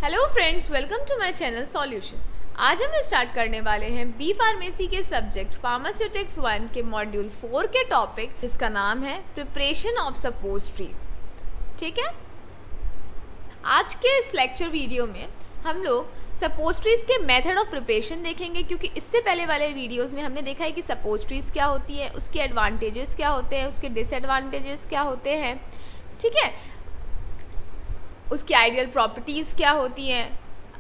Hello friends, welcome to my channel solution. आज हम start करने वाले हैं बी फार्मेसी के सब्जेक्ट फार्मास्यूटिक्स 1 के मॉड्यूल 4 के टॉपिक, जिसका नाम है प्रिपरेशन ऑफ सपोस्ट्रीज। ठीक है, आज के इस लेक्चर वीडियो में हम लोग सपोस्ट्रीज के मेथड ऑफ प्रिपरेशन देखेंगे, क्योंकि इससे पहले वाले वीडियोस में हमने देखा है कि सपोस्ट्रीज क्या होती है, उसके एडवांटेजेस क्या होते हैं, उसके डिसएडवांटेजेस क्या होते हैं। ठीक है, उसकी आइडियल प्रॉपर्टीज़ क्या होती हैं।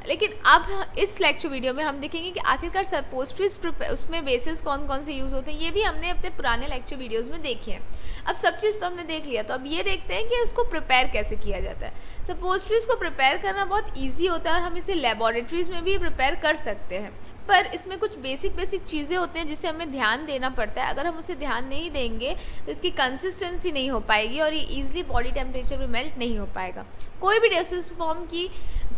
लेकिन अब इस लेक्चर वीडियो में हम देखेंगे कि आखिरकार सपोस्ट्रीज उसमें बेसिस कौन कौन से यूज़ होते हैं। ये भी हमने अपने पुराने लेक्चर वीडियोस में देखे हैं। अब सब चीज़ तो हमने देख लिया, तो अब ये देखते हैं कि उसको प्रिपेयर कैसे किया जाता है। सपोस्ट्रीज को प्रिपेयर करना बहुत ईजी होता है और हम इसे लेबॉरेटरीज में भी प्रिपेयर कर सकते हैं, पर इसमें कुछ बेसिक चीज़ें होते हैं जिसे हमें ध्यान देना पड़ता है। अगर हम उसे ध्यान नहीं देंगे तो इसकी कंसिस्टेंसी नहीं हो पाएगी और ये ईजिली बॉडी टेम्परेचर में मेल्ट नहीं हो पाएगा। कोई भी डोसेज फॉर्म की,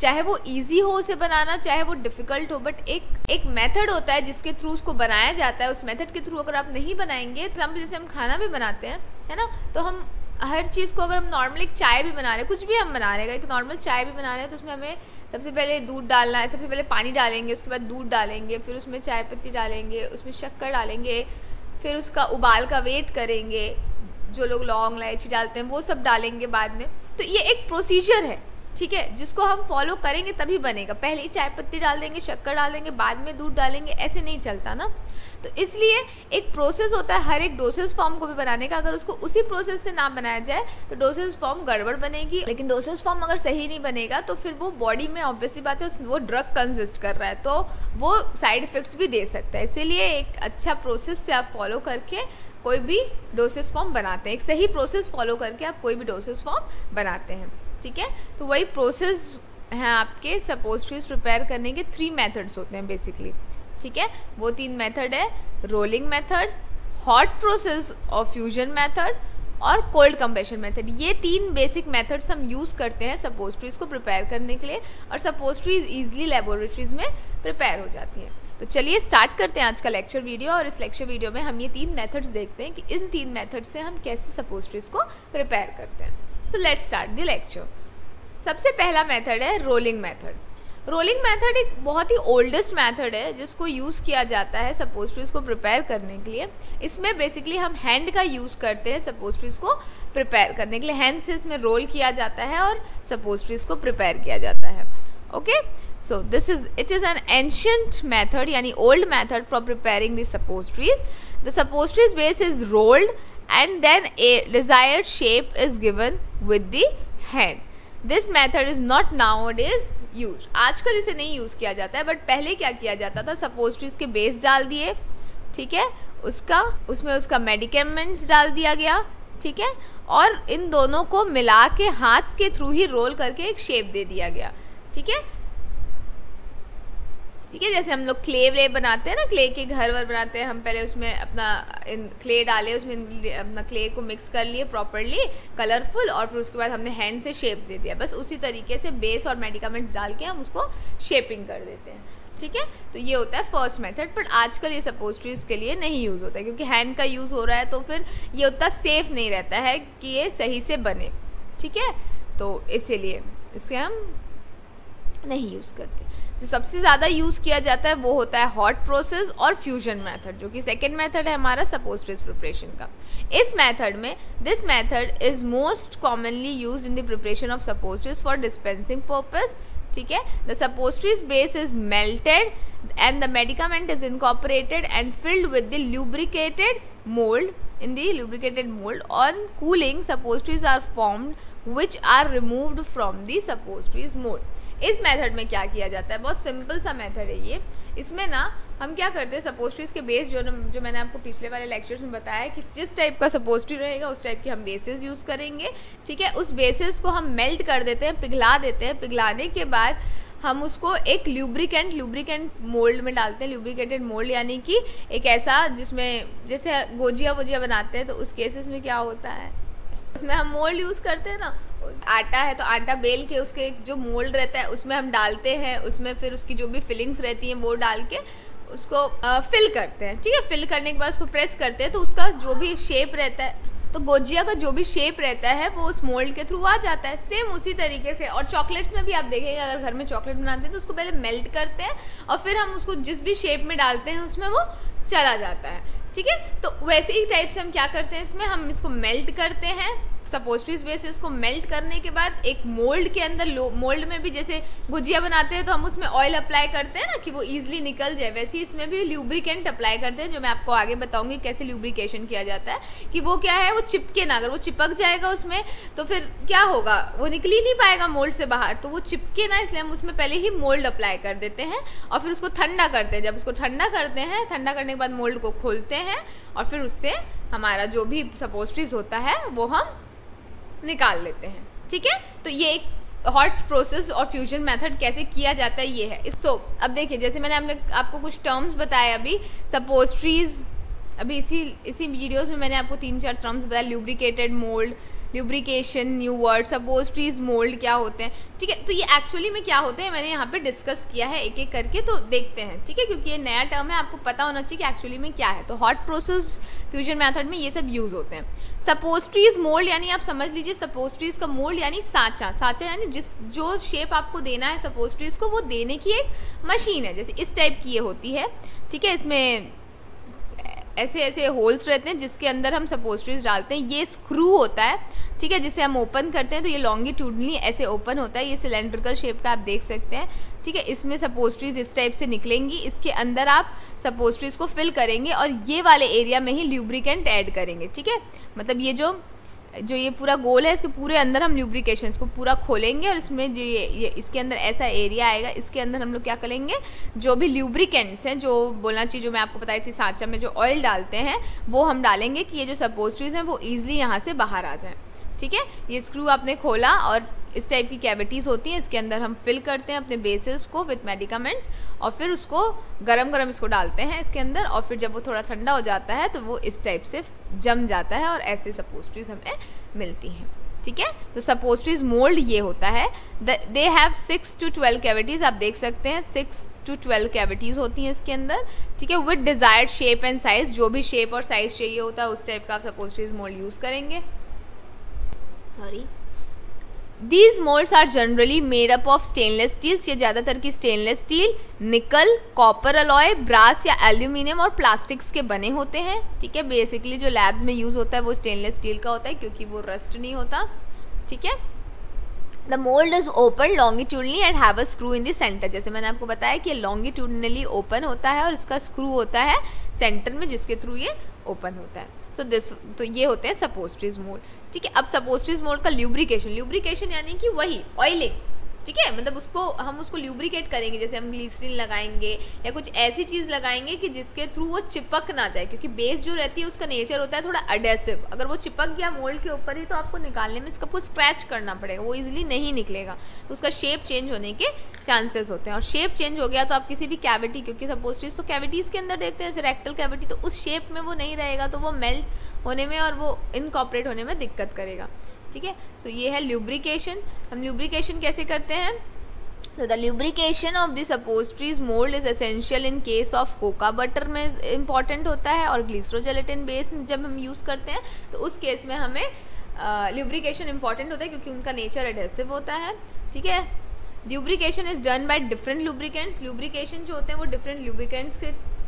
चाहे वो इजी हो उसे बनाना, चाहे वो डिफ़िकल्ट हो, बट एक मेथड होता है जिसके थ्रू उसको बनाया जाता है। उस मेथड के थ्रू अगर आप नहीं बनाएंगे, तो जैसे हम खाना भी बनाते हैं, है ना, तो हम हर चीज़ को, अगर हम नॉर्मल एक चाय भी बना रहे हैं, कुछ भी हम बना रहे हैं, एक नॉर्मल चाय भी बना रहे हैं, तो उसमें हमें सबसे पहले दूध डालना है। सबसे पहले पानी डालेंगे, उसके बाद दूध डालेंगे, फिर उसमें चाय पत्ती डालेंगे, उसमें शक्कर डालेंगे, फिर उसका उबाल का वेट करेंगे। जो लोग लौंग इलायची डालते हैं वो सब डालेंगे बाद में। तो ये एक प्रोसीजर है, ठीक है, जिसको हम फॉलो करेंगे तभी बनेगा। पहले ही चाय पत्ती डाल देंगे, शक्कर डाल देंगे, बाद में दूध डालेंगे, ऐसे नहीं चलता ना। तो इसलिए एक प्रोसेस होता है हर एक डोसेज फॉर्म को भी बनाने का। अगर उसको उसी प्रोसेस से ना बनाया जाए तो डोसेज फॉर्म गड़बड़ बनेगी। लेकिन डोसेज फॉर्म अगर सही नहीं बनेगा तो फिर वो बॉडी में, ऑब्वियसली बात है, वो ड्रग कंसिस्ट कर रहा है, तो वो साइड इफेक्ट्स भी दे सकता है। इसीलिए एक अच्छा प्रोसेस से आप फॉलो करके कोई भी डोसेज फॉर्म बनाते हैं। एक सही प्रोसेस फॉलो करके आप कोई भी डोसेज फॉर्म बनाते हैं। ठीक है, तो वही प्रोसेस हैं आपके सपोस्ट्रीज प्रिपेयर करने के। 3 मेथड्स होते हैं बेसिकली। ठीक है, वो 3 मेथड है: रोलिंग मेथड, हॉट प्रोसेस और फ्यूजन मेथड, और कोल्ड कंप्रेशन मेथड। ये 3 बेसिक मेथड्स हम यूज़ करते हैं सपोस्ट्रीज को प्रिपेयर करने के लिए, और सपोस्ट्रीज ईजिली लेबोरेटरीज में प्रिपेयर हो जाती हैं। तो चलिए स्टार्ट करते हैं आज का लेक्चर वीडियो। और इस लेक्चर वीडियो में हम ये 3 मेथड्स देखते हैं कि इन 3 मेथड से हम कैसे सपोस्ट्रीज को प्रिपेयर करते हैं। So let's start the lecture. सबसे पहला मेथड है रोलिंग मेथड। रोलिंग मेथड एक बहुत ही ओल्डेस्ट मेथड है जिसको यूज़ किया जाता है सपोस्ट्रीज को प्रिपेयर करने के लिए। इसमें बेसिकली हम हैंड का यूज़ करते हैं सपोस्ट्रीज को प्रिपेयर करने के लिए। हैंड से इसमें रोल किया जाता है और सपोस्ट्रीज को प्रिपेयर किया जाता है। Okay, so it is an ancient method, यानी old method for preparing the sopostries. The sopostries base is rolled and then a desired shape is given with the hand. This method is not nowadays used. आजकल इसे नहीं use किया जाता है, but पहले क्या किया जाता था, सपोस्ट्रीज के बेस डाल दिए, ठीक है, उसमें उसका मेडिकेमेंट्स डाल दिया गया, ठीक है, और इन दोनों को मिला के हाथ के थ्रू ही रोल करके एक शेप दे दिया गया। ठीक है, ठीक है, जैसे हम लोग क्ले बनाते हैं ना, क्ले के घर वर बनाते हैं हम। पहले उसमें अपना क्ले डाले, उसमें अपना क्ले को मिक्स कर लिए प्रॉपरली, कलरफुल, और फिर उसके बाद हमने हैंड से शेप दे दिया। बस उसी तरीके से बेस और मेडिकामेंट्स डाल के हम उसको शेपिंग कर देते हैं। ठीक है, तो ये होता है फर्स्ट मेथड। बट आजकल ये सपोस्ट्रीज के लिए नहीं यूज़ होता है, क्योंकि हैंड का यूज़ हो रहा है, तो फिर ये उतना सेफ नहीं रहता है कि ये सही से बने। ठीक है, तो इसीलिए इसके हम नहीं यूज़ करते। जो सबसे ज़्यादा यूज़ किया जाता है वो होता है हॉट प्रोसेस और फ्यूजन मेथड, जो कि सेकेंड मेथड है हमारा सपोस्ट्रीज प्रिपरेशन का। इस मेथड में this method is most commonly use in the preparation of suppositories for dispensing purpose. ठीक है, the suppositories base is melted and the medicament is incorporated and filled with the lubricated mold. In the lubricated mold, on cooling, sopostries are formed, which are removed from the sopostries mold. इस method में क्या किया जाता है, बहुत simple सा method है ये। इसमें ना हम क्या करते हैं, सपोस्ट्रीज के बेस जो मैंने आपको पिछले वाले लेक्चर्स में बताया कि जिस टाइप का सपोस्ट्री रहेगा उस टाइप के हम बेसिस यूज़ करेंगे। ठीक है, उस बेसिस को हम मेल्ट कर देते हैं, पिघला देते हैं। पिघलाने के बाद हम उसको एक लुब्रिकेंट मोल्ड में डालते हैं। लुब्रिकेटेड मोल्ड यानी कि एक ऐसा जिसमें, जैसे गोजिया वोजिया बनाते हैं, तो उस केसेस में क्या होता है, उसमें हम मोल्ड यूज़ करते हैं ना। आटा है तो आटा बेल के उसके जो मोल्ड रहता है उसमें हम डालते हैं, उसमें फिर उसकी जो भी फिलिंग्स रहती हैं वो डाल के उसको फिल करते हैं। ठीक है, फिल करने के बाद उसको प्रेस करते हैं, तो उसका जो भी शेप रहता है तो गोजिया का जो भी शेप रहता है वो उस मोल्ड के थ्रू आ जाता है। सेम उसी तरीके से, और चॉकलेट्स में भी आप देखेंगे, अगर घर में चॉकलेट बनाते हैं तो उसको पहले मेल्ट करते हैं और फिर हम उसको जिस भी शेप में डालते हैं उसमें वो चला जाता है, ठीक है। तो वैसे ही टाइप से हम क्या करते हैं, इसमें हम इसको मेल्ट करते हैं। सपोस्ट्रीज बेसिस को मेल्ट करने के बाद एक मोल्ड के अंदर, मोल्ड में भी जैसे गुजिया बनाते हैं तो हम उसमें ऑयल अप्लाई करते हैं ना कि वो ईजिली निकल जाए, वैसे ही इसमें भी ल्यूब्रिकेंट अप्लाई करते हैं, जो मैं आपको आगे बताऊंगी कैसे ल्यूब्रिकेशन किया जाता है। कि वो क्या है, वो चिपके ना, अगर वो चिपक जाएगा उसमें तो फिर क्या होगा, वो निकल ही नहीं पाएगा मोल्ड से बाहर, तो वो चिपके ना, इसलिए हम उसमें पहले ही मोल्ड अप्लाई कर देते हैं और फिर उसको ठंडा करते हैं। जब उसको ठंडा करते हैं, ठंडा करने के बाद मोल्ड को खोलते हैं और फिर उससे हमारा जो भी सपोस्ट्रीज होता है वो हम निकाल लेते हैं, ठीक है। तो ये एक हॉट प्रोसेस और फ्यूजन मेथड कैसे किया जाता है ये है। इसको अब देखिए, जैसे मैंने आपको कुछ टर्म्स बताए अभी, सपोस्ट्रीज, अभी इसी वीडियोस में मैंने आपको 3-4 टर्म्स बताया, lubricated mould, lubrication, new word, suppositories, mould क्या होते हैं, ठीक है। तो ये एक्चुअली में क्या होते हैं मैंने यहाँ पे डिस्कस किया है एक एक करके, तो देखते हैं, ठीक है, क्योंकि ये नया टर्म है, आपको पता होना चाहिए कि एक्चुअली में क्या है। तो हॉट प्रोसेस फ्यूजन मेथड में ये सब यूज़ होते हैं। सपोस्ट्रीज मोल्ड यानी आप समझ लीजिए, सपोस्ट्रीज का मोल्ड यानी सांचा, सांचा यानी जो शेप आपको देना है सपोस्ट्रीज को वो देने की एक मशीन है, जैसे इस टाइप की ये होती है, ठीक है। इसमें ऐसे ऐसे होल्स रहते हैं जिसके अंदर हम सपोस्ट्रीज डालते हैं। ये स्क्रू होता है, ठीक है, जिसे हम ओपन करते हैं तो ये लॉन्गिट्यूडनली ऐसे ओपन होता है, ये सिलेंड्रिकल शेप का आप देख सकते हैं, ठीक है। इसमें सपोस्ट्रीज इस टाइप से निकलेंगी, इसके अंदर आप सपोस्ट्रीज को फिल करेंगे और ये वाले एरिया में ही ल्यूब्रिकेंट ऐड करेंगे, ठीक है। मतलब ये जो ये पूरा गोल है, इसके पूरे अंदर हम ल्यूब्रिकेशन को पूरा खोलेंगे और इसमें जो ये इसके अंदर ऐसा एरिया आएगा, इसके अंदर हम लोग क्या करेंगे, जो भी ल्यूब्रिकेंट्स हैं, जो बोलना चाहिए, जो मैं आपको बताई थी सांचा में जो ऑयल डालते हैं वो हम डालेंगे कि ये जो सपोस्ट्रीज हैं वो ईजिली यहाँ से बाहर आ जाए, ठीक है। ये स्क्रू आपने खोला और इस टाइप की कैविटीज़ होती हैं, इसके अंदर हम फिल करते हैं अपने बेसिस को विथ मेडिकामेंट्स और फिर उसको गरम इसको डालते हैं इसके अंदर, और फिर जब वो थोड़ा ठंडा हो जाता है तो वो इस टाइप से जम जाता है और ऐसे सपोस्ट्रीज हमें मिलती हैं, ठीक है। तो सपोस्ट्रीज मोल्ड ये होता है। दे हैव 6 to 12 कैविटीज़, आप देख सकते हैं 6 to 12 कैविटीज़ होती हैं इसके अंदर, ठीक है, with desired shape and size, जो भी शेप और साइज चाहिए होता है उस टाइप का आप सपोस्ट्रीज मोल्ड यूज़ करेंगे। These molds are generally made up of stainless steels, ये ज़्यादातर की स्टेनलेस स्टील, निकल, कॉपर अलॉय, ब्रास या एल्यूमिनियम और प्लास्टिक्स के बने होते हैं, ठीक है। बेसिकली जो लैब्स में यूज़ होता है वो स्टेनलेस स्टील का होता है क्योंकि वो रस्ट नहीं होता, ठीक है। The mould is open longitudinally and have a screw in the centre, जैसे मैंने आपको बताया कि लॉन्गिट्यूडनली ओपन होता है और इसका स्क्रू होता है सेंटर में जिसके थ्रू ये ओपन होता है। तो ये होते हैं सपोस्ट्रीज मोल्ड, ठीक है। अब सपोस्ट्रीज मोल्ड का ल्यूब्रिकेशन यानी कि वही ऑयलिंग, ठीक है, मतलब हम उसको ल्यूब्रिकेट करेंगे, जैसे हम ग्लिसरीन लगाएंगे या कुछ ऐसी चीज़ लगाएंगे कि जिसके थ्रू वो चिपक ना जाए, क्योंकि बेस जो रहती है उसका नेचर होता है थोड़ा अडेसिव, अगर वो चिपक गया मोल्ड के ऊपर ही तो आपको निकालने में इसका कुछ स्क्रैच करना पड़ेगा, वो इजीली नहीं निकलेगा, तो उसका शेप चेंज होने के चांसेस होते हैं। और शेप चेंज हो गया तो आप किसी भी कैविटी, क्योंकि सपोस्ट्रीज तो कैविटीज़ के अंदर देखते हैं, रेक्टल कैविटी, तो उस शेप में वो नहीं रहेगा, तो वो मेल्ट होने में और वो इनकॉर्पोरेट होने में दिक्कत करेगा, ठीक है। सो ये है ल्यूब्रिकेशन। हम ल्यूब्रिकेशन कैसे करते हैं, तो the lubrication of the suppositories mould is essential in case of cocoa butter में इम्पॉर्टेंट होता है, और ग्लिसरोजेलेटिन बेस जब हम यूज़ करते हैं तो उस केस में हमें ल्यूब्रिकेशन इंपॉर्टेंट होता है क्योंकि उनका नेचर एडहेसिव होता है, ठीक है। Lubrication is done by different lubricants, lubrication जो होते हैं वो डिफरेंट लुब्रिकेंट्स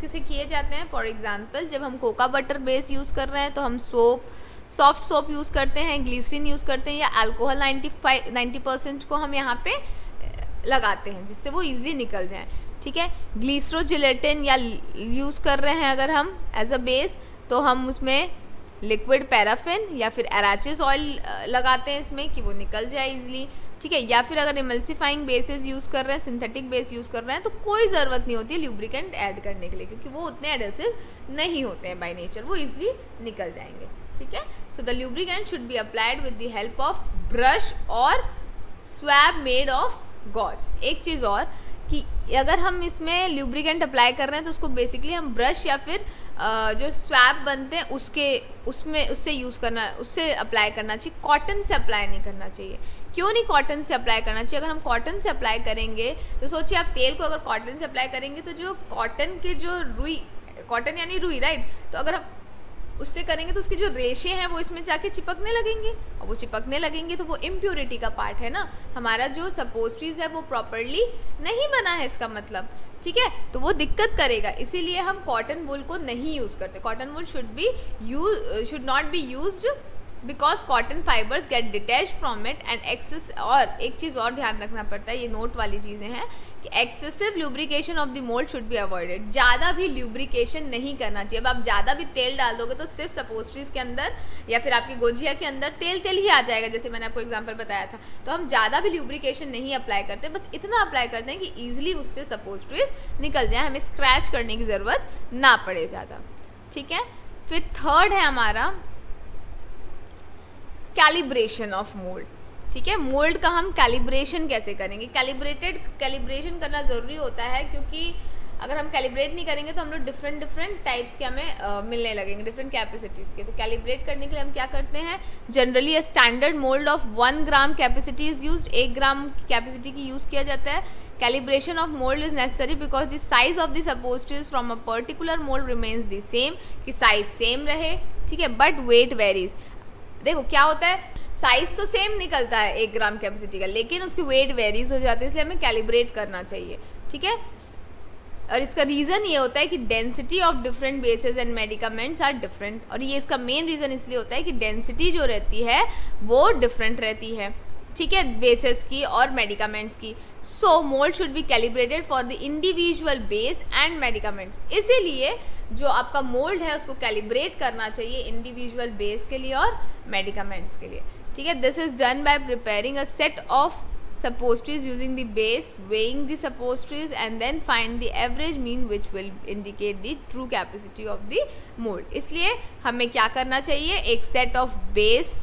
से किए जाते हैं। फॉर एग्जाम्पल जब हम कोका बटर बेस यूज़ कर रहे हैं तो हम सॉफ्ट सोप यूज़ करते हैं, ग्लिसरीन यूज़ करते हैं, या अल्कोहल 90% को हम यहाँ पे लगाते हैं जिससे वो इजीली निकल जाए, ठीक है। ग्लिसरोजिलेटिन या यूज़ कर रहे हैं अगर हम एज अ बेस, तो हम उसमें लिक्विड पैराफिन या फिर अराचिस ऑयल लगाते हैं इसमें कि वो निकल जाए इजीली, ठीक है। या फिर अगर इमल्सिफाइंग बेसेस यूज़ कर रहे हैं, सिंथेटिक बेस यूज़ कर रहे हैं, तो कोई ज़रूरत नहीं होती है ल्यूब्रिकेंट ऐड करने के लिए, क्योंकि वो उतने एडेसिव नहीं होते हैं बाय नेचर, वो इजीली निकल जाएंगे, ठीक है। So the lubricant should be applied with the help of brush और स्वैब मेड ऑफ गॉज। एक चीज़ और कि अगर हम इसमें ल्यूब्रिकेंट अप्लाई कर रहे हैं तो उसको बेसिकली हम ब्रश या फिर जो स्वैब बनते हैं उससे यूज़ करना, उससे अप्लाई करना चाहिए, कॉटन से अप्लाई नहीं करना चाहिए। क्यों नहीं कॉटन से अप्लाई करना चाहिए? अगर हम कॉटन से अप्लाई करेंगे तो सोचिए आप तेल को अगर कॉटन से अप्लाई करेंगे तो जो कॉटन के जो रुई, कॉटन यानी रुई, राइट, तो अगर हम उससे करेंगे तो उसके जो रेशे हैं वो इसमें जाके चिपकने लगेंगे, और वो चिपकने लगेंगे तो वो इम्प्योरिटी का पार्ट है ना, हमारा जो सपोस्ट्रीज है वो प्रॉपरली नहीं बना है इसका मतलब, ठीक है, तो वो दिक्कत करेगा। इसीलिए हम कॉटन वूल को नहीं यूज़ करते। Cotton wool should not be used because cotton fibres get detach from it and excess. और एक चीज़ और ध्यान रखना पड़ता है, ये नोट वाली चीज़ें हैं कि excessive lubrication of the mould should be avoided. ज़्यादा भी ल्यूब्रिकेशन नहीं करना चाहिए। अब आप ज़्यादा भी तेल डाल दोगे तो सिर्फ सपोस्ट्रीज के अंदर या फिर आपकी गोजिया के अंदर तेल तेल ही आ जाएगा, जैसे मैंने आपको एग्जाम्पल बताया था। तो हम ज़्यादा भी ल्यूब्रिकेशन नहीं अप्लाई करते, बस इतना अप्लाई करते हैं कि ईजिली उससे सपोस्ट्रीज निकल जाए, हमें स्क्रैच करने की ज़रूरत ना पड़े ज़्यादा, ठीक है। फिर थर्ड है हमारा कैलिब्रेशन ऑफ मोल्ड, ठीक है। मोल्ड का हम कैलिब्रेशन कैसे करेंगे? कैलिब्रेशन करना ज़रूरी होता है, क्योंकि अगर हम कैलिब्रेट नहीं करेंगे तो हम लोग डिफरेंट टाइप्स के हमें मिलने लगेंगे, डिफरेंट कैपेसिटीज़ के। तो कैलिब्रेट करने के लिए हम क्या करते हैं, generally a standard mould of 1 gram capacity is used, 1 gram capacity की यूज़ किया जाता है। Calibration of mould is necessary because the size of the suppositories from a particular mould remains the same, कि साइज सेम रहे, ठीक है, but wait varies. देखो क्या होता है, साइज तो सेम निकलता है 1 ग्राम कैपेसिटी का, लेकिन उसकी वेट वेरीज हो जाती है, इसलिए हमें कैलिब्रेट करना चाहिए, ठीक है। और इसका रीज़न ये होता है कि density of different bases and medicaments are different, और ये इसका मेन रीज़न इसलिए होता है कि डेंसिटी जो रहती है वो डिफरेंट रहती है, ठीक है, बेसेस की और मेडिकामेंट्स की। So mould should be calibrated for the individual base and medicaments. इसीलिए जो आपका मोल्ड है उसको कैलिब्रेट करना चाहिए इंडिविजुअल बेस के लिए और मेडिकामेंट्स के लिए, ठीक है। This is done by preparing a set of suppositories using the base, weighing the suppositories and then find the average mean which will indicate the true capacity of the mold। इसलिए हमें क्या करना चाहिए, एक सेट ऑफ बेस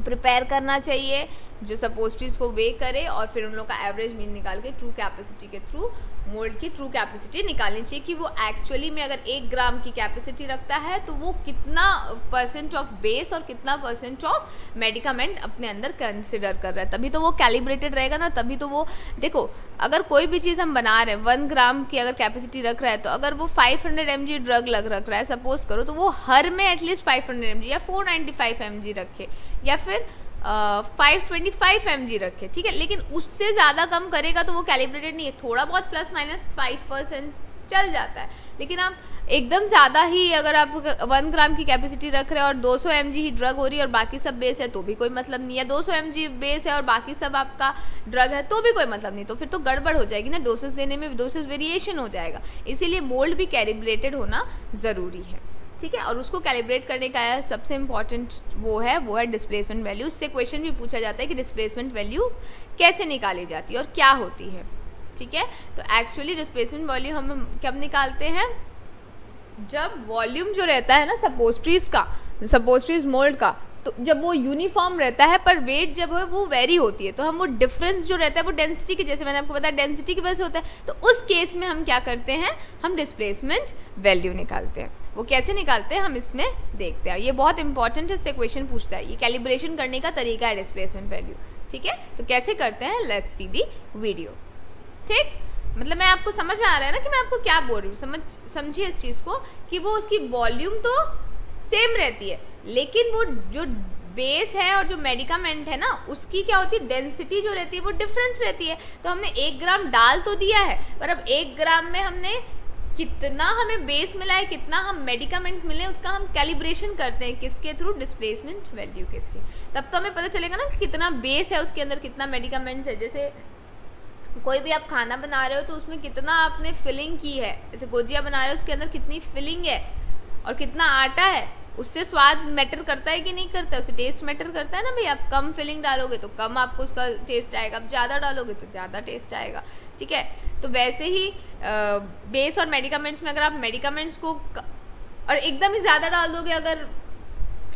प्रिपेयर करना चाहिए जो सपोस्ट्रीज को वे करे, और फिर उन लोग का एवरेज मीन निकाल के ट्रू कैपेसिटी के थ्रू मोल्ड की ट्रू कैपेसिटी निकालनी चाहिए कि वो एक्चुअली में अगर 1 ग्राम की कैपेसिटी रखता है तो वो कितना % ऑफ बेस और कितना % ऑफ मेडिकामेंट अपने अंदर कंसिडर कर रहा है, तभी तो वो कैलिब्रेटेड रहेगा ना। तभी तो वो, देखो अगर कोई भी चीज़ हम बना रहे हैं 1 ग्राम की अगर कैपेसिटी रख रहा है, तो अगर वो 500 mg ड्रग रख रहा है सपोज करो, तो वो हर में एटलीस्ट 500 mg या 495 mg रखे या फिर 525 mg रखे, ठीक है, लेकिन उससे ज़्यादा कम करेगा तो वो कैलिब्रेटेड नहीं है। थोड़ा बहुत ±5% चल जाता है, लेकिन आप एकदम ज़्यादा ही अगर आप 1 ग्राम की कैपेसिटी रख रहे हैं और 200 mg ही ड्रग हो रही है और बाकी सब बेस है तो भी कोई मतलब नहीं है, 200 mg बेस है और बाकी सब आपका ड्रग है तो भी कोई मतलब नहीं, तो फिर तो गड़बड़ हो जाएगी ना, डोसेस देने में डोसेस वेरिएशन हो जाएगा। इसीलिए मोल्ड भी कैलिब्रेटेड होना ज़रूरी है, ठीक है। और उसको कैलिब्रेट करने का सबसे इम्पॉर्टेंट वो है डिस्प्लेसमेंट वैल्यू। इससे क्वेश्चन भी पूछा जाता है कि डिस्प्लेसमेंट वैल्यू कैसे निकाली जाती है और क्या होती है, ठीक है। तो एक्चुअली डिस्प्लेसमेंट वैल्यू हम कब निकालते हैं, जब वॉल्यूम जो रहता है ना सपोस्ट्रीज मोल्ड का, तो जब वो यूनिफॉर्म रहता है पर वेट जब है वो वेरी होती है, तो हम वो डिफरेंस जो रहता है वो डेंसिटी की, जैसे मैंने आपको बताया डेंसिटी की वजह से होता है, तो उस केस में हम क्या करते हैं, हम डिस्प्लेसमेंट वैल्यू निकालते हैं। वो कैसे निकालते हैं हम इसमें देखते हैं, ये बहुत इंपॉर्टेंट है, इससे क्वेश्चन पूछता है। ये कैलिब्रेशन करने का तरीका है डिस्प्लेसमेंट वैल्यू, ठीक है। तो कैसे करते हैं, लेट्स सी दी वीडियो, ठीक। मतलब मैं आपको समझ में आ रहा है ना कि मैं आपको क्या बोल रही हूँ, समझिए इस चीज़ को कि वो उसकी वॉल्यूम तो सेम रहती है, लेकिन वो जो बेस है और जो मेडिकामेंट है ना उसकी क्या होती है, डेंसिटी जो रहती है वो डिफरेंस रहती है। तो हमने 1 ग्राम डाल तो दिया है, पर अब 1 ग्राम में हमने कितना हमें बेस मिला है, कितना हम मेडिकामेंट मिले, उसका हम कैलिब्रेशन करते हैं किसके थ्रू, डिस्प्लेसमेंट वैल्यू के थ्रू। तब तो हमें पता चलेगा ना कि कितना बेस है उसके अंदर, कितना मेडिकामेंट्स है। जैसे कोई भी आप खाना बना रहे हो तो उसमें कितना आपने फिलिंग की है, जैसे गोजिया बना रहे हो उसके अंदर कितनी फिलिंग है और कितना आटा है, उससे स्वाद मैटर करता है कि नहीं करता है, उससे टेस्ट मैटर करता है ना भाई। आप कम फिलिंग डालोगे तो कम आपको उसका टेस्ट आएगा, आप ज़्यादा डालोगे तो ज़्यादा टेस्ट आएगा, ठीक है। तो वैसे ही बेस और मेडिकामेंट्स में अगर आप मेडिकामेंट्स को और एकदम ही ज़्यादा डाल दोगे अगर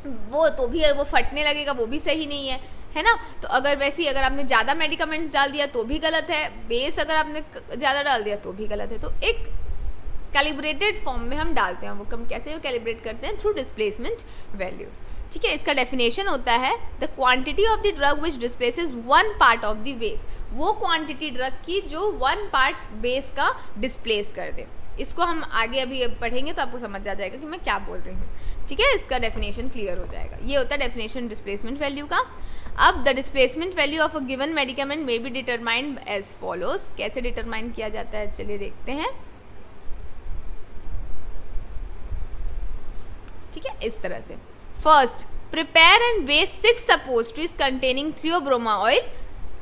वो, तो भी वो फटने लगेगा, वो भी सही नहीं है ना। तो अगर वैसे ही अगर आपने ज़्यादा मेडिकामेंट्स डाल दिया तो भी गलत है, बेस अगर आपने ज़्यादा डाल दिया तो भी गलत है। तो एक कैलिब्रेटेड फॉर्म में हम डालते हैं, वो हम कैसे कैलिब्रेट करते हैं, थ्रू डिस्प्लेसमेंट वैल्यूज, ठीक है। इसका डेफिनेशन होता है the quantity of the drug which displaces 1 part of the base, वो क्वांटिटी ड्रग की जो 1 पार्ट बेस का डिस्प्लेस कर दे, इसको हम आगे अभी पढ़ेंगे तो आपको समझ आ जाएगा कि मैं क्या बोल रही हूँ, ठीक है। इसका डेफिनेशन क्लियर हो जाएगा। ये होता है डेफिनेशन डिस्प्लेसमेंट वैल्यू का। अब the displacement value of a given medicament may be determined as follows. कैसे डिटरमाइन किया जाता है, चलिए देखते हैं, ठीक है, इस तरह से। First, prepare and base 6 suppositories containing theobroma oil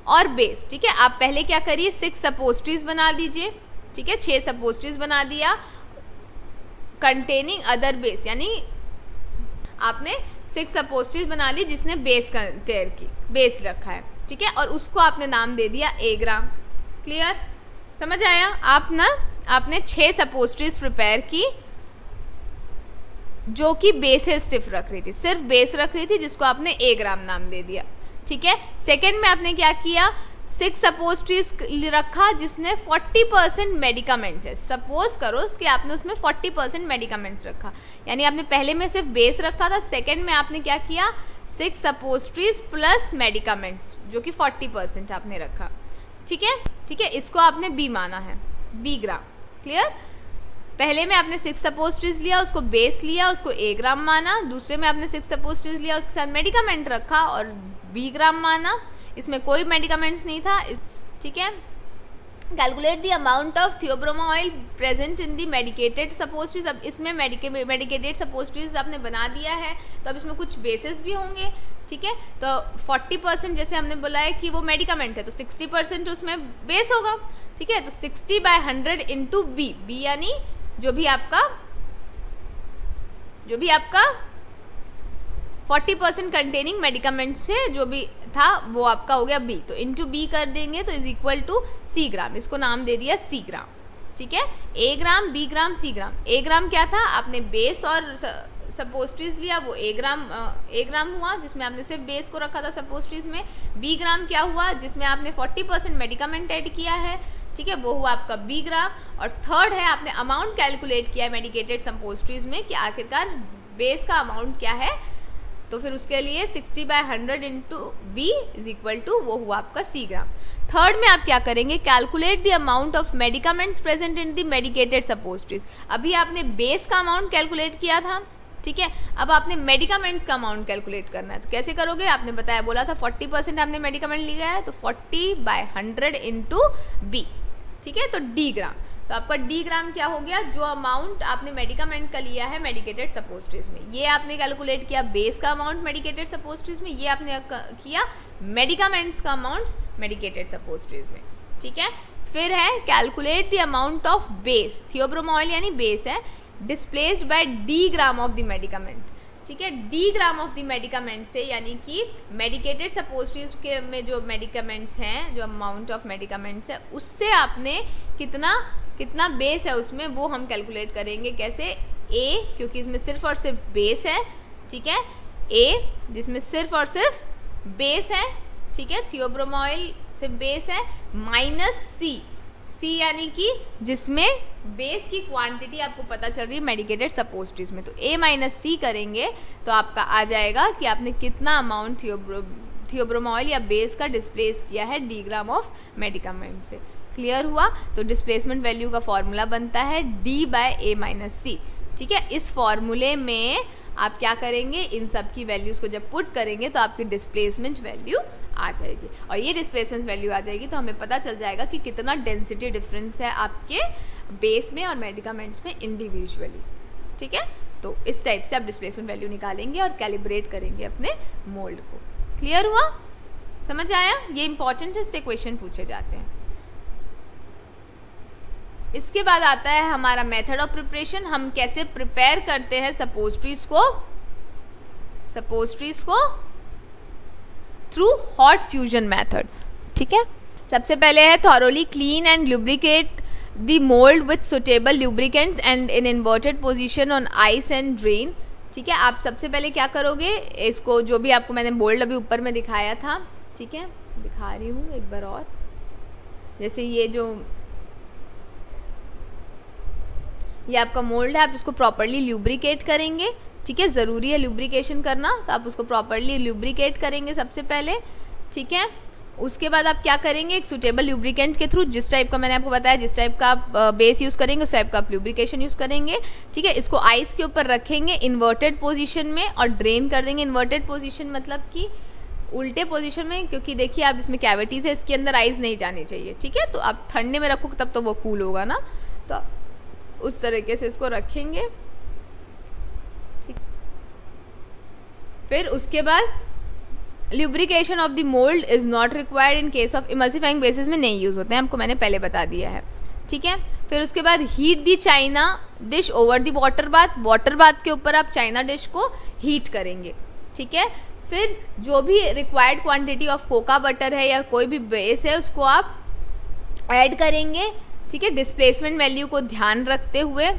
और बेस, ठीक है। आप पहले क्या करिए, 6 सपोस्ट्रीज बना दीजिए, ठीक है, 6 सपोस्ट्रीज बना दिया कंटेनिंग अदर बेस, यानी आपने 6 सपोस्ट्रीज बना ली जिसने बेस कंटेन की, बेस रखा है, ठीक है, और उसको आपने नाम दे दिया A ग्राम। क्लियर, समझ आया। आपने 6 सपोस्ट्रीज प्रिपेयर की जो कि बेसेस सिर्फ रख रही थी, सिर्फ बेस रख रही थी, जिसको आपने A ग्राम नाम दे दिया, ठीक है। सेकेंड में आपने क्या किया, 6 सपोस्ट्रीज रखा जिसने 40% मेडिकामेंट्स है। सपोज करो कि आपने उसमें 40% मेडिकामेंट्स रखा, यानी आपने पहले में सिर्फ बेस रखा था, सेकंड में आपने क्या किया, 6 सपोस्ट्रीज प्लस मेडिकामेंट्स जो कि 40% आपने रखा, ठीक है, ठीक है। इसको आपने B माना है, B ग्राम। क्लियर, पहले में आपने 6 सपोस्ट्रीज लिया, उसको बेस लिया, उसको A ग्राम माना। दूसरे में आपने 6 सपोस्ट्रीज लिया, उसके साथ मेडिकामेंट रखा और B ग्राम माना। इसमें कोई मेडिकामेंट्स नहीं था, ठीक है। Calculate the amount of theobroma oil present in the medicated suppositories. अब इसमें मेडिकेटेड सपोस्ट्रीज आपने बना दिया है, तो अब इसमें कुछ बेसिस भी होंगे, ठीक है। तो 40% जैसे हमने बोला है कि वो मेडिकामेंट है, तो 60% उसमें बेस होगा, ठीक है। तो 60/100 इंटू B, यानी जो भी आपका 40% कंटेनिंग मेडिकामेंट से जो भी था वो आपका हो गया B, तो इंटू B कर देंगे तो इज इक्वल टू C ग्राम। इसको नाम दे दिया C ग्राम, ठीक है। A gram, B gram, C gram. A ग्राम क्या था, आपने बेस और सपोस्ट्रीज लिया, वो A ग्राम हुआ जिसमें आपने सिर्फ बेस को रखा था सपोस्ट्रीज में। B ग्राम क्या हुआ, जिसमें आपने 40% मेडिकामेंट ऐड किया है, ठीक है, वो हुआ आपका B ग्राम। और थर्ड है, आपने अमाउंट कैलकुलेट किया है मेडिकेटेड सपोस्ट्रीज में कि आखिरकार बेस का अमाउंट क्या है, तो फिर उसके लिए 60/100 into B is equal to वो हुआ आपका C ग्राम। थर्ड में आप क्या करेंगे, calculate the amount of medicaments present in the medicated suppositories. अभी आपने बेस का अमाउंट कैलकुलेट किया था, ठीक है, अब आपने मेडिकामेंट्स का अमाउंट कैलकुलेट करना है। तो कैसे करोगे, आपने बताया, बोला था 40% आपने मेडिकामेंट लिया है, तो 40/100 इंटू B, ठीक है, तो D ग्राम। तो आपका D ग्राम क्या हो गया, जो अमाउंट आपने मेडिकामेंट का लिया है मेडिकेटेड सपोस्ट्रीज में, ये आपने कैलकुलेट किया बेस का अमाउंट मेडिकेटेड सपोस्ट्रीज में, ये आपने किया मेडिकामेंट्स का अमाउंट मेडिकेटेड सपोस्ट्रीज में, ठीक है। फिर है calculate the amount of base, Theobroma oil यानी बेस है, displaced by D gram of the medicament, ठीक है। D gram of the medicament से, यानी कि मेडिकेटेड सपोस्ट्रीज के में जो मेडिकामेंट्स हैं, जो अमाउंट ऑफ मेडिकामेंट्स है, उससे आपने कितना बेस है उसमें, वो हम कैलकुलेट करेंगे। कैसे, A, क्योंकि इसमें सिर्फ और सिर्फ बेस है, ठीक है, A जिसमें सिर्फ और सिर्फ बेस है, ठीक है, थियोब्रोमा ऑयल से बेस है, माइनस C यानी कि जिसमें बेस की क्वांटिटी आपको पता चल रही है मेडिकेटेड सपोस्ट्रीज में, तो A माइनस C करेंगे तो आपका आ जाएगा कि आपने कितना अमाउंट थियोब्रोमा ऑयल या बेस का डिस्प्लेस किया है D ग्राम ऑफ मेडिकामेंट से। क्लियर हुआ, तो डिस्प्लेसमेंट वैल्यू का फॉर्मूला बनता है D/A माइनस C, ठीक है। इस फॉर्मूले में आप क्या करेंगे, इन सब की वैल्यूज़ को जब पुट करेंगे तो आपकी डिस्प्लेसमेंट वैल्यू आ जाएगी, और ये डिस्प्लेसमेंट वैल्यू आ जाएगी तो हमें पता चल जाएगा कि कितना डेंसिटी डिफरेंस है आपके बेस में और मेडिकामेंट्स में इंडिविजुअली, ठीक है। तो इस टाइप से आप डिस्प्लेसमेंट वैल्यू निकालेंगे और कैलिब्रेट करेंगे अपने मोल्ड को। क्लियर हुआ, समझ आया, ये इंपॉर्टेंट है, इससे क्वेश्चन पूछे जाते हैं। इसके बाद आता है हमारा मेथड ऑफ प्रिपरेशन। हम कैसे प्रिपेयर करते हैं सपोस्ट्रीज को थ्रू हॉट फ्यूजन मेथड, ठीक है। सबसे पहले है thoroughly clean and lubricate the mould with suitable lubricants and in inverted position on ice and drain, ठीक है। आप सबसे पहले क्या करोगे, इसको जो भी आपको मैंने मोल्ड अभी ऊपर में दिखाया था, ठीक है, दिखा रही हूँ एक बार और, जैसे ये आपका मोल्ड है, आप इसको प्रॉपरली ल्यूब्रिकेट करेंगे, ठीक है, ज़रूरी है ल्यूब्रिकेशन करना, तो आप उसको प्रॉपरली ल्यूब्रिकेट करेंगे सबसे पहले, ठीक है। उसके बाद आप क्या करेंगे, एक सुटेबल ल्यूब्रिकेंट के थ्रू, जिस टाइप का मैंने आपको बताया, जिस टाइप का आप बेस यूज़ करेंगे उस टाइप का आप ल्यूब्रिकेशन यूज़ करेंगे। ठीक है, इसको आइस के ऊपर रखेंगे इन्वर्टेड पोजीशन में और ड्रेन कर देंगे। इन्वर्टेड पोजीशन मतलब कि उल्टे पोजीशन में, क्योंकि देखिए आप इसमें कैविटीज़ है, इसके अंदर आइस नहीं जानी चाहिए। ठीक है, तो आप ठंडे में रखोगे तब तो वो कूल होगा ना, तो उस तरीके से इसको रखेंगे। ठीक, फिर उसके बाद lubrication of the mould is not required in case of emulsifying basis में नहीं यूज़ होते हैं, आपको मैंने पहले बता दिया है। ठीक है, फिर उसके बाद heat the China dish over the water bath, water bath के ऊपर आप चाइना डिश को हीट करेंगे। ठीक है, फिर जो भी required quantity of cocoa butter है या कोई भी बेस है उसको आप ऐड करेंगे। ठीक है, डिस्प्लेसमेंट वैल्यू को ध्यान रखते हुए,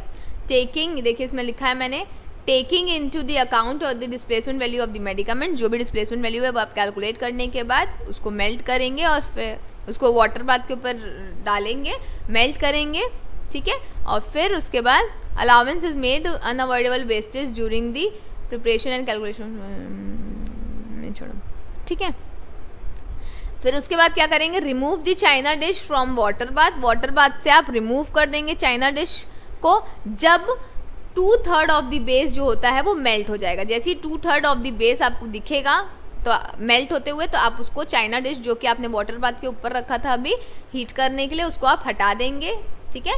टेकिंग, देखिए इसमें लिखा है मैंने, taking into the account of the displacement value of the medicaments, जो भी डिस्प्लेसमेंट वैल्यू है वो आप कैलकुलेट करने के बाद उसको मेल्ट करेंगे और फिर उसको वाटर बाथ के ऊपर डालेंगे, मेल्ट करेंगे। ठीक है, और फिर उसके बाद allowance is made unavoidable wastage during the preparation and calculation, छोड़ो। ठीक है, फिर उसके बाद क्या करेंगे, remove the China dish from water bath, water bath से आप रिमूव कर देंगे चाइना डिश को जब 2/3 ऑफ द बेस जो होता है वो मेल्ट हो जाएगा। जैसे ही 2/3 ऑफ द बेस आपको दिखेगा तो मेल्ट होते हुए, तो आप उसको चाइना डिश जो कि आपने वाटर बाथ के ऊपर रखा था अभी हीट करने के लिए, उसको आप हटा देंगे। ठीक है,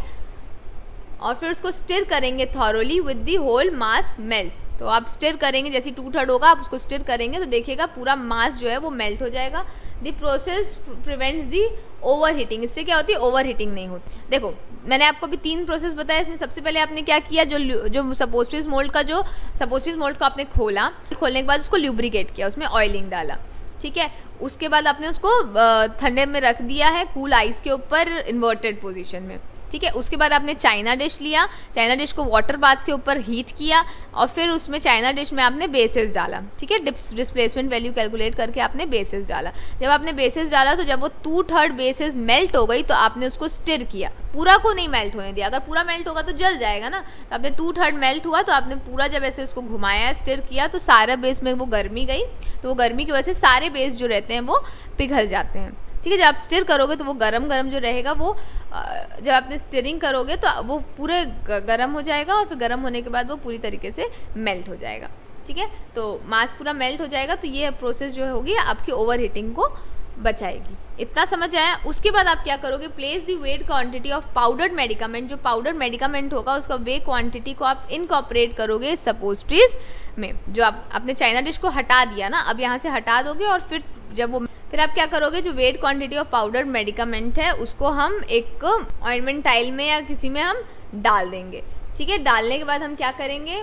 और फिर उसको स्टिर करेंगे thoroughly with the whole mass melts, तो आप स्टिर करेंगे, जैसे 2/3 होगा आप उसको स्टिर करेंगे तो देखिएगा पूरा मास जो है वो मेल्ट हो जाएगा। The process prevents the over heating, इससे क्या होती है, ओवर हीटिंग नहीं होती। देखो मैंने आपको अभी 3 प्रोसेस बताया, इसमें सबसे पहले आपने क्या किया, जो सपोस्ट्रीज मोल्ड को आपने खोला, खोलने के बाद उसको ल्यूब्रिकेट किया, उसमें ऑयलिंग डाला। ठीक है, उसके बाद आपने उसको ठंडे में रख दिया है कूल आइस के ऊपर इन्वर्टेड पोजीशन में। ठीक है, उसके बाद आपने चाइना डिश लिया, चाइना डिश को वाटर बाथ के ऊपर हीट किया और फिर उसमें चाइना डिश में आपने बेसिस डाला। ठीक है, डिस्प्लेसमेंट वैल्यू कैलकुलेट करके आपने बेसिस डाला। जब आपने बेसिस डाला तो जब वो 2/3 बेसिस मेल्ट हो गई तो आपने उसको स्टिर किया, पूरा को नहीं मेल्ट होने दिया, अगर पूरा मेल्ट होगा तो जल जाएगा ना। तो आपने 2/3 मेल्ट हुआ तो आपने पूरा जब ऐसे उसको घुमाया, स्टिर किया, तो सारा बेस में वो गर्मी गई, तो वो गर्मी की वजह से सारे बेस जो रहते हैं वो पिघल जाते हैं। ठीक है, जब आप स्टिर करोगे तो वो गरम जो रहेगा वो, जब आपने स्टिरिंग करोगे तो वो पूरे गरम हो जाएगा और फिर गरम होने के बाद वो पूरी तरीके से मेल्ट हो जाएगा। ठीक है, तो मास पूरा मेल्ट हो जाएगा, तो ये प्रोसेस जो होगी आपकी ओवर हीटिंग को बचाएगी। इतना समझ आया। उसके बाद आप क्या करोगे, place the wait quantity of powdered medicament, जो पाउडर्ड मेडिकामेंट होगा उसका वे क्वांटिटी को आप इनकॉर्पोरेट करोगे सपोस्ट्रीज में। जो आपने चाइना डिश को हटा दिया ना, अब यहाँ से हटा दोगे और फिर आप क्या करोगे, जो wait quantity of powder medicament है उसको हम एक ऑइंटमेंट टाइल में या किसी में हम डाल देंगे। ठीक है, डालने के बाद हम क्या करेंगे,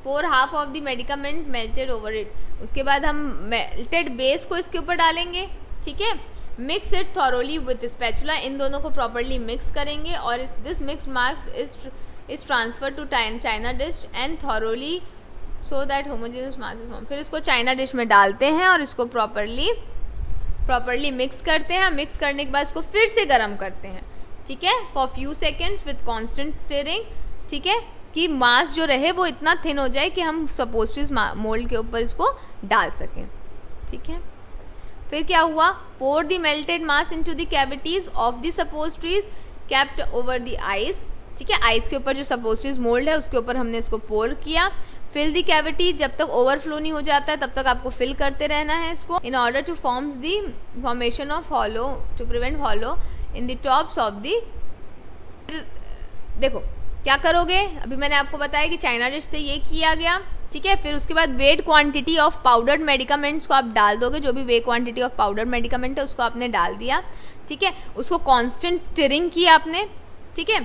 pour half of the medicament melted over it, उसके बाद हम मेल्टेड बेस को इसके ऊपर डालेंगे। ठीक है, mix it thoroughly with spatula, इन दोनों को प्रॉपरली मिक्स करेंगे और this mix marks is transfer to china dish and thoroughly so that homogeneous mass is form. फिर इसको चाइना डिश में डालते हैं और इसको प्रॉपरली मिक्स करते हैं। मिक्स करने के बाद इसको फिर से गर्म करते हैं। ठीक है, for few seconds with constant stirring. ठीक है, कि मास जो रहे वो इतना थिन हो जाए कि हम सपोस्ट्रीज मोल्ड के ऊपर इसको डाल सकें। ठीक है, फिर क्या हुआ, pour the melted mass into the cavities of the suppositories kept over the ice. ठीक है, आइस के ऊपर जो सपोस्ट्रीज मोल्ड है उसके ऊपर हमने इसको पोर किया। फिल द कैविटी, जब तक ओवरफ्लो नहीं हो जाता है तब तक आपको फिल करते रहना है इसको, in order to forms the formation of hollow, to prevent hollow in the tops of the. देखो क्या करोगे, अभी मैंने आपको बताया कि चाइना डिश से ये किया गया। ठीक है, फिर उसके बाद wait quantity of powdered medicaments को आप डाल दोगे, जो भी wait quantity of powdered medicament है उसको आपने डाल दिया। ठीक है, उसको कांस्टेंट स्टिरिंग की आपने। ठीक है,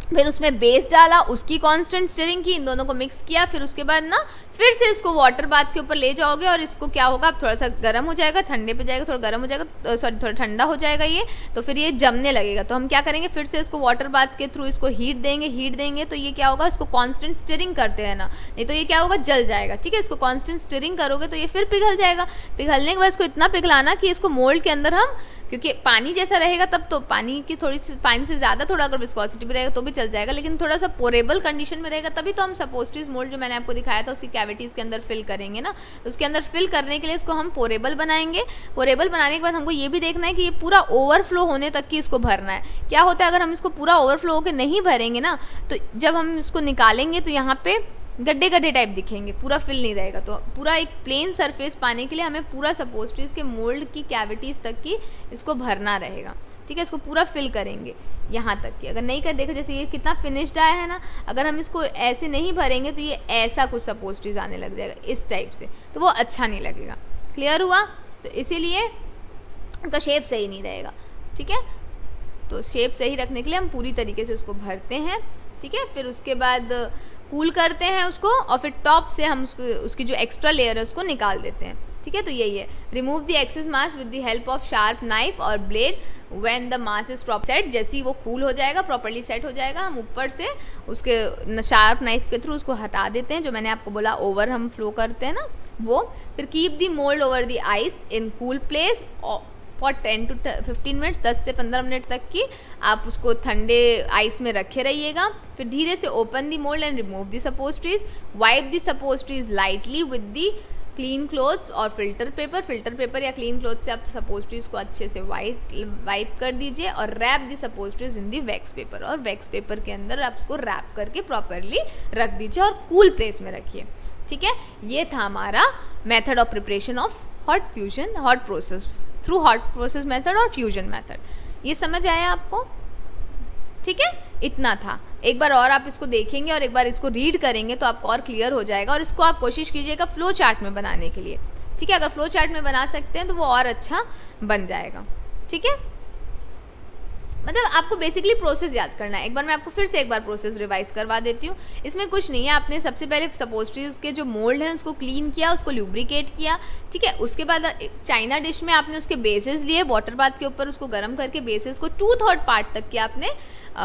फिर उसमें बेस डाला, उसकी कांस्टेंट स्टिरिंग की, इन दोनों को मिक्स किया। फिर उसके बाद ना फिर से इसको वाटर बाथ के ऊपर ले जाओगे और इसको क्या होगा, अब थोड़ा सा गर्म हो जाएगा, ठंडे पे जाएगा, थोड़ा गर्म हो जाएगा, सॉरी थोड़ा ठंडा हो जाएगा ये, तो फिर ये जमने लगेगा। तो हम क्या करेंगे, फिर से इसको वाटर बाथ के थ्रू इसको हीट देंगे तो ये क्या होगा, इसको कांस्टेंट स्टिरिंग करते रहना, नहीं तो ये क्या होगा, जल जाएगा। ठीक है, इसको कांस्टेंट स्टिरिंग करोगे तो ये फिर पिघल जाएगा। पिघलने के बाद इसको इतना पिघलाना कि इसको मोल्ड के अंदर हम, क्योंकि पानी जैसा रहेगा तब तो पानी की थोड़ी सी, पानी से ज़्यादा थोड़ा अगर विस्कोसिटी भी रहेगा तो भी चल जाएगा, लेकिन थोड़ा सा पोरेबल कंडीशन में रहेगा तभी तो हम सपोस्ट्रीज मोल्ड जो मैंने आपको दिखाया था उसकी कैविटीज़ के अंदर फिल करेंगे ना, उसके अंदर फिल करने के लिए इसको हम पोरेबल बनाएंगे। पोरेबल बनाने के बाद हमको ये भी देखना है कि ये पूरा ओवरफ्लो होने तक की इसको भरना है। क्या होता है अगर हम इसको पूरा ओवरफ्लो होकर नहीं भरेंगे ना, तो जब हम इसको निकालेंगे तो यहाँ पे गड्ढे गड्ढे टाइप दिखेंगे, पूरा फिल नहीं रहेगा। तो पूरा एक प्लेन सरफेस पाने के लिए हमें पूरा सपोस्ट्रीज के मोल्ड की कैविटीज़ तक की इसको भरना रहेगा, ठीक है। इसको पूरा फिल करेंगे यहाँ तक की। अगर नहीं कर, देखो जैसे ये कितना फिनिश्ड आया है ना, अगर हम इसको ऐसे नहीं भरेंगे तो ये ऐसा कुछ सपोस्ट्रीज आने लग जाएगा इस टाइप से, तो वो अच्छा नहीं लगेगा। क्लियर हुआ? तो इसीलिए उसका शेप सही नहीं रहेगा, ठीक है। तो शेप सही रखने के लिए हम पूरी तरीके से उसको भरते हैं, ठीक है। फिर उसके बाद कूल करते हैं उसको, और फिर टॉप से हम उसकी जो एक्स्ट्रा लेयर है उसको निकाल देते हैं, ठीक है। तो यही है, remove the excess mass with the help of sharp knife or blade when the mass is proper set. जैसे ही वो कूल हो जाएगा, प्रॉपर्ली सेट हो जाएगा, हम ऊपर से उसके शार्प नाइफ के थ्रू उसको हटा देते हैं, जो मैंने आपको बोला ओवर हम फ्लो करते हैं ना वो। फिर keep the mould over the ice in cool place for 10 to 15 minutes, 10 से 15 मिनट तक की आप उसको ठंडे आइस में रखे रहिएगा। फिर धीरे से open the mould and remove the suppositories, wipe the suppositories lightly with the clean cloths or filter paper या क्लीन क्लोथ से आप सपोस्ट्रीज को अच्छे से वाइप कर दीजिए, और रैप दी सपोस्ट्रीज इन दी वैक्स पेपर, और वैक्स पेपर के अंदर आप उसको रैप करके प्रॉपरली रख दीजिए और कूल प्लेस में रखिए, ठीक है। ये था हमारा method of preparation of hot process through hot process method और फ्यूजन मेथड। ये समझ आया आपको? ठीक है, इतना था। एक बार और आप इसको देखेंगे और एक बार इसको रीड करेंगे तो आपको और क्लियर हो जाएगा, और इसको आप कोशिश कीजिएगा फ्लो चार्ट में बनाने के लिए, ठीक है। अगर फ्लो चार्ट में बना सकते हैं तो वो और अच्छा बन जाएगा, ठीक है। मतलब आपको बेसिकली प्रोसेस याद करना है। एक बार मैं आपको फिर से एक बार प्रोसेस रिवाइज करवा देती हूँ। इसमें कुछ नहीं है, आपने सबसे पहले सपोस्ट्रीज के जो मोल्ड हैं उसको क्लीन किया, उसको ल्यूब्रिकेट किया, ठीक है। उसके बाद चाइना डिश में आपने उसके बेसेस लिए, वाटर बाथ के ऊपर उसको गर्म करके बेसेस को 2/3 पार्ट तक के आपने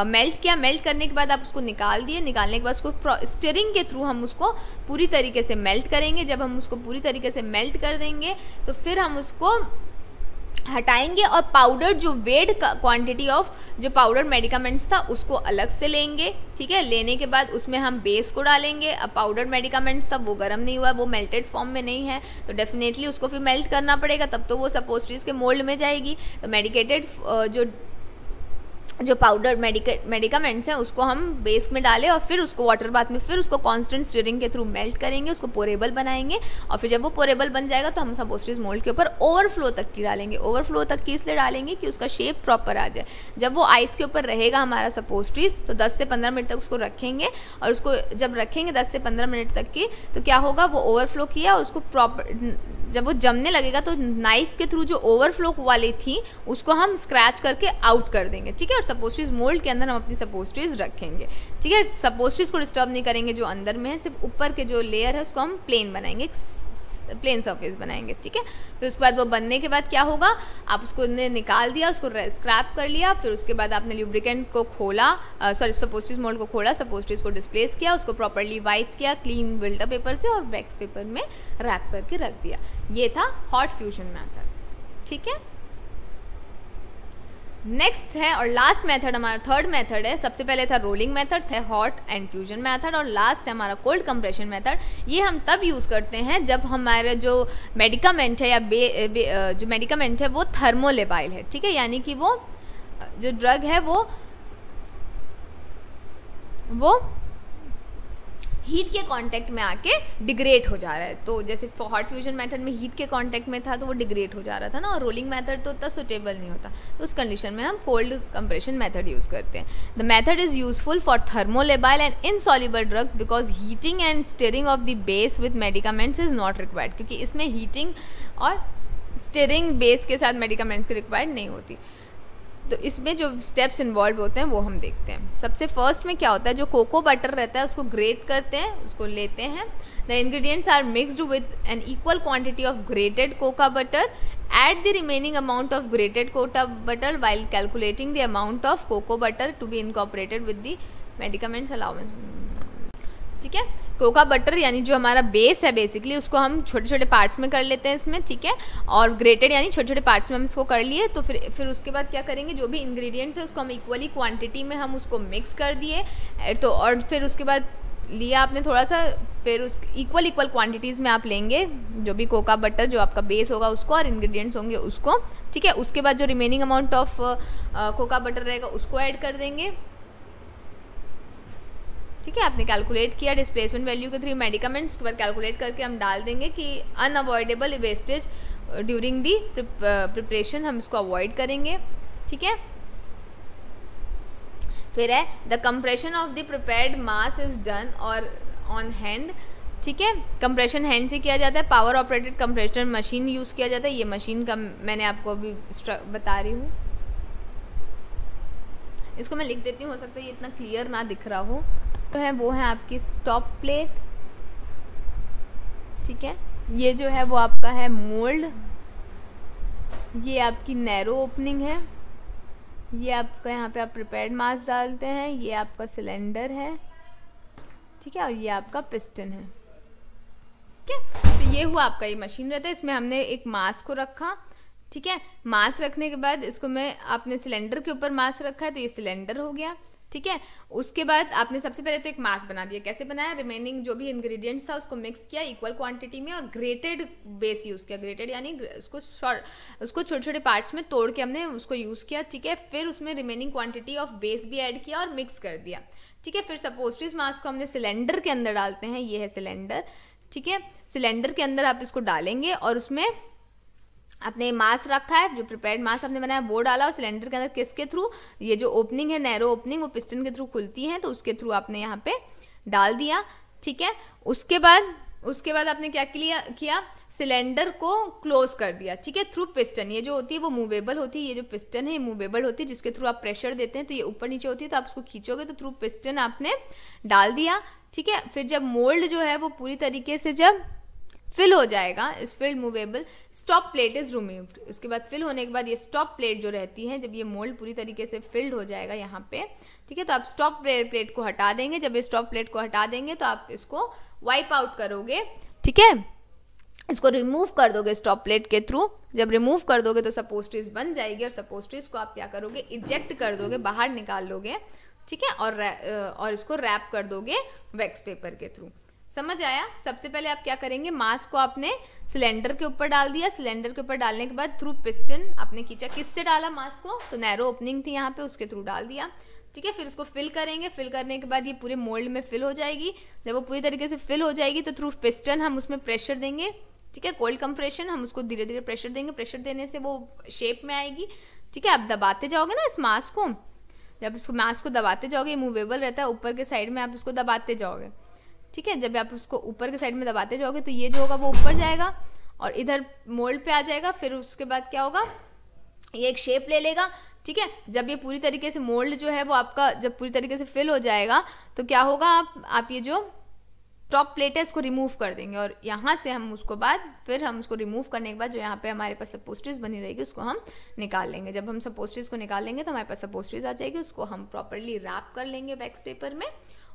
मेल्ट किया। मेल्ट करने के बाद आप उसको निकाल दिए। निकालने के बाद उसको स्टिरिंग के थ्रू हम उसको पूरी तरीके से मेल्ट करेंगे। जब हम उसको पूरी तरीके से मेल्ट कर देंगे तो फिर हम उसको हटाएंगे, और पाउडर जो वेट क्वांटिटी ऑफ जो पाउडर मेडिकामेंट्स था उसको अलग से लेंगे, ठीक है। लेने के बाद उसमें हम बेस को डालेंगे। अब पाउडर मेडिकामेंट्स था वो गर्म नहीं हुआ, वो मेल्टेड फॉर्म में नहीं है, तो डेफिनेटली उसको फिर मेल्ट करना पड़ेगा, तब तो वो सपोस्ट्रीज के मोल्ड में जाएगी। तो मेडिकेटेड जो पाउडर मेडिकामेंट्स हैं उसको हम बेस में डालें, और फिर उसको वाटर बाथ में फिर उसको कांस्टेंट स्टिरिंग के थ्रू मेल्ट करेंगे, उसको पोरेबल बनाएंगे, और फिर जब वो पोरेबल बन जाएगा तो हम सपोस्ट्रीज मोल्ड के ऊपर ओवरफ्लो तक की डालेंगे। ओवरफ्लो तक की इसलिए डालेंगे कि उसका शेप प्रॉपर आ जाए। जब वो आइस के ऊपर रहेगा हमारा सपोस्ट्रीज तो 10 से 15 मिनट तक उसको रखेंगे, और उसको जब रखेंगे 10 से 15 मिनट तक की, तो क्या होगा, वो ओवरफ्लो किया, उसको प्रॉपर जब वो जमने लगेगा तो नाइफ के थ्रू जो ओवरफ्लो वाली थी उसको हम स्क्रैच करके आउट कर देंगे, ठीक है। और सपोस्ट्रीज मोल्ड के अंदर हम अपनी सपोस्ट्रीज रखेंगे, ठीक है। सपोस्ट्रीज को डिस्टर्ब नहीं करेंगे जो अंदर में है, सिर्फ ऊपर के जो लेयर है उसको हम प्लेन बनाएंगे, प्लेन सरफेस बनाएंगे, ठीक है। फिर उसके बाद वो बनने के बाद क्या होगा, आप उसको निकाल दिया, उसको स्क्रैप कर लिया, फिर उसके बाद आपने ल्यूब्रिकेंट को खोला, सपोस्ट्रीज मोल्ड को खोला, सपोस्ट्रीज को डिस्प्लेस किया, उसको प्रॉपर्ली वाइप किया क्लीन फिल्टर पेपर से, और वैक्स पेपर में रैप करके रख दिया। ये था हॉट फ्यूजन मेथड, ठीक है। नेक्स्ट है और लास्ट मेथड हमारा थर्ड मेथड है। सबसे पहले था रोलिंग मेथड, थे हॉट एंड फ्यूजन मेथड, और लास्ट है हमारा कोल्ड कंप्रेशन मेथड। ये हम तब यूज़ करते हैं जब हमारे जो मेडिकामेंट है या जो मेडिकामेंट है वो थर्मोलेबाइल है, ठीक है। यानी कि वो जो ड्रग है वो हीट के कांटेक्ट में आके डिग्रेड हो जा रहा है। तो जैसे हॉट फ्यूजन मेथड में हीट के कांटेक्ट में था तो वो डिग्रेड हो जा रहा था ना, और रोलिंग मेथड तो उतना सुटेबल नहीं होता, तो उस कंडीशन में हम कोल्ड कंप्रेशन मेथड यूज़ करते हैं। The method is useful for thermolabile and insoluble drugs because heating and stirring of the base with medicaments is not required, क्योंकि इसमें हीटिंग और स्टिरिंग बेस के साथ मेडिकामेंट्स की रिक्वायर्ड नहीं होती। तो इसमें जो स्टेप्स इन्वॉल्व होते हैं वो हम देखते हैं। सबसे फर्स्ट में क्या होता है, जो कोको बटर रहता है उसको ग्रेट करते हैं, उसको लेते हैं। The ingredients are mixed with an equal quantity of grated cocoa butter, add the remaining amount of grated cocoa butter while calculating the amount of cocoa butter to be incorporated with the medicaments allowance, ठीक है। Cocoa butter यानी जो हमारा base है basically उसको हम छोटे छोटे पार्ट्स में कर लेते हैं इसमें, ठीक है। और ग्रेटेड यानी छोटे छोटे पार्ट्स में हम इसको कर लिए, तो फिर उसके बाद क्या करेंगे, जो भी इंग्रेडिएंट्स है उसको हम इक्वली क्वांटिटी में हम उसको मिक्स कर दिए, तो और फिर उसके बाद लिया आपने थोड़ा सा, फिर उस इक्वल क्वांटिटीज़ में आप लेंगे जो भी कोका बटर जो आपका बेस होगा उसको और इंग्रेडिएंट्स होंगे उसको, ठीक है। उसके बाद जो remaining amount of cocoa butter रहेगा उसको ऐड कर देंगे, ठीक है। आपने कैलकुलेट किया डिस्प्लेसमेंट वैल्यू के 3 मेडिकामेंट्स, उसके बाद कैलकुलेट करके हम डाल देंगे कि unavoidable wastage during the preparation, हम इसको अवॉइड करेंगे, ठीक है। फिर है the compression of the prepared mass is done और ऑन हैंड, ठीक है। कंप्रेशन हैंड से किया जाता है, power operated compression machine use किया जाता है। ये मशीन का मैंने आपको अभी बता रही हूँ, इसको मैं लिख देती हूँ, हो सकता है ये इतना क्लियर ना दिख रहा हो। तो है वो है आपकी स्टॉप प्लेट, ठीक है। ये जो है वो आपका है मोल्ड, ये आपकी नैरो ओपनिंग है, ये आपका यहाँ पे आप प्रिपेयर्ड मास डालते हैं, ये आपका सिलेंडर है, ठीक है, और ये आपका पिस्टन है, ठीक है। तो ये हुआ आपका ये मशीन रहता है, इसमें हमने एक मास को रखा, ठीक है। मास रखने के बाद इसको मैं आपने सिलेंडर के ऊपर मास रखा है तो ये सिलेंडर हो गया, ठीक है। उसके बाद आपने सबसे पहले तो एक मास बना दिया। कैसे बनाया? रिमेनिंग जो भी इंग्रेडिएंट्स था उसको मिक्स किया इक्वल क्वांटिटी में और ग्रेटेड बेस यूज़ किया। ग्रेटेड यानी उसको छोटे छोटे पार्ट्स में तोड़ के हमने उसको यूज़ किया, ठीक है। फिर उसमें रिमेनिंग क्वांटिटी ऑफ बेस भी ऐड किया और मिक्स कर दिया, ठीक है। फिर सपोस्ट्रीज मास को हमने सिलेंडर के अंदर डालते हैं, ये है सिलेंडर, ठीक है। सिलेंडर के अंदर आप इसको डालेंगे और उसमें आपने मास रखा है, जो प्रिपेयर्ड मास आपने बनाया वो डाला और सिलेंडर के अंदर किसके थ्रू, ये जो ओपनिंग है नैरो ओपनिंग वो पिस्टन के थ्रू खुलती है तो उसके थ्रू आपने यहाँ पे डाल दिया, ठीक है। उसके बाद आपने क्या किया सिलेंडर को क्लोज कर दिया, ठीक है, थ्रू पिस्टन। ये जो होती है वो मूवेबल होती है, ये जो पिस्टन है मूवेबल होती है, जिसके थ्रू आप प्रेशर देते हैं तो ये ऊपर नीचे होती है, तो आप उसको खींचोगे तो थ्रू पिस्टन आपने डाल दिया, ठीक है। फिर जब मोल्ड जो है वो पूरी तरीके से जब फिल हो जाएगा, इस field movable, stop plate is removed. उसके बाद फिल होने के बाद ये स्टॉप प्लेट जो रहती है, जब ये मोल्ड पूरी तरीके से फिल्ड हो जाएगा यहाँ पे, ठीक है, तो आप स्टॉप प्लेट को हटा देंगे। जब ये स्टॉप प्लेट को हटा देंगे तो आप इसको वाइप आउट करोगे, ठीक है, इसको रिमूव कर दोगे स्टॉप प्लेट के थ्रू। जब रिमूव कर दोगे तो सपोस्ट्रीज बन जाएगी और सपोस्ट्रीज को आप क्या करोगे, इजेक्ट कर दोगे, बाहर निकाल लोगे, ठीक है, और इसको रैप कर दोगे वैक्स पेपर के थ्रू। समझ आया? सबसे पहले आप क्या करेंगे, मास को आपने सिलेंडर के ऊपर डाल दिया, सिलेंडर के ऊपर डालने के बाद थ्रू पिस्टन आपने खींचा। किससे डाला मास को? तो नैरो ओपनिंग थी यहाँ पे, उसके थ्रू डाल दिया, ठीक है। फिर इसको फिल करेंगे, फिल करने के बाद ये पूरे मोल्ड में फिल हो जाएगी। जब वो पूरी तरीके से फिल हो जाएगी तो थ्रू पिस्टन हम उसमें प्रेशर देंगे, ठीक है, कोल्ड कंप्रेशन, हम उसको धीरे धीरे प्रेशर देंगे। प्रेशर देने से वो शेप में आएगी, ठीक है। आप दबाते जाओगे ना इस मास को, जब इसको मास को दबाते जाओगे, मूवेबल रहता है, ऊपर के साइड में आप उसको दबाते जाओगे, ठीक है। जब आप उसको ऊपर के साइड में दबाते जाओगे तो ये जो होगा वो ऊपर जाएगा और इधर मोल्ड पे आ जाएगा। फिर उसके बाद क्या होगा, ये एक शेप ले लेगा, ठीक है। जब ये पूरी तरीके से मोल्ड जो है वो आपका जब पूरी तरीके से फिल हो जाएगा तो क्या होगा, आप ये जो टॉप प्लेट है इसको रिमूव कर देंगे और यहाँ से हम उसको फिर हम उसको रिमूव करने के बाद जो यहाँ पे हमारे पास सपोस्ट्रीज बनी रहेगी उसको हम निकाल लेंगे। जब हम सपोस्ट्रीज को निकाल लेंगे तो हमारे पास सपोस्ट्रीज आ जाएगी, उसको हम प्रॉपरली रैप कर लेंगे वैक्स पेपर में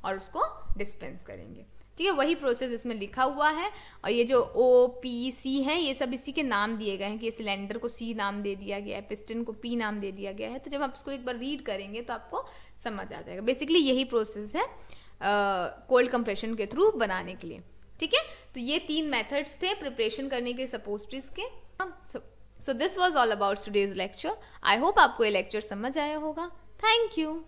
और उसको डिस्पेंस करेंगे, ठीक है। वही प्रोसेस इसमें लिखा हुआ है और ये जो OPC है ये सब इसी के नाम दिए गए हैं कि सिलेंडर को C नाम दे दिया गया है, पिस्टन को P नाम दे दिया गया है। तो जब आप इसको एक बार रीड करेंगे तो आपको समझ आ जाएगा। बेसिकली यही प्रोसेस है कोल्ड कंप्रेशन के थ्रू बनाने के लिए, ठीक है। तो ये 3 मेथड्स थे प्रिपरेशन करने के सपोस्ट्रीज के। So this was all about today's lecture. I hope आपको ये लेक्चर समझ आया होगा। Thank you.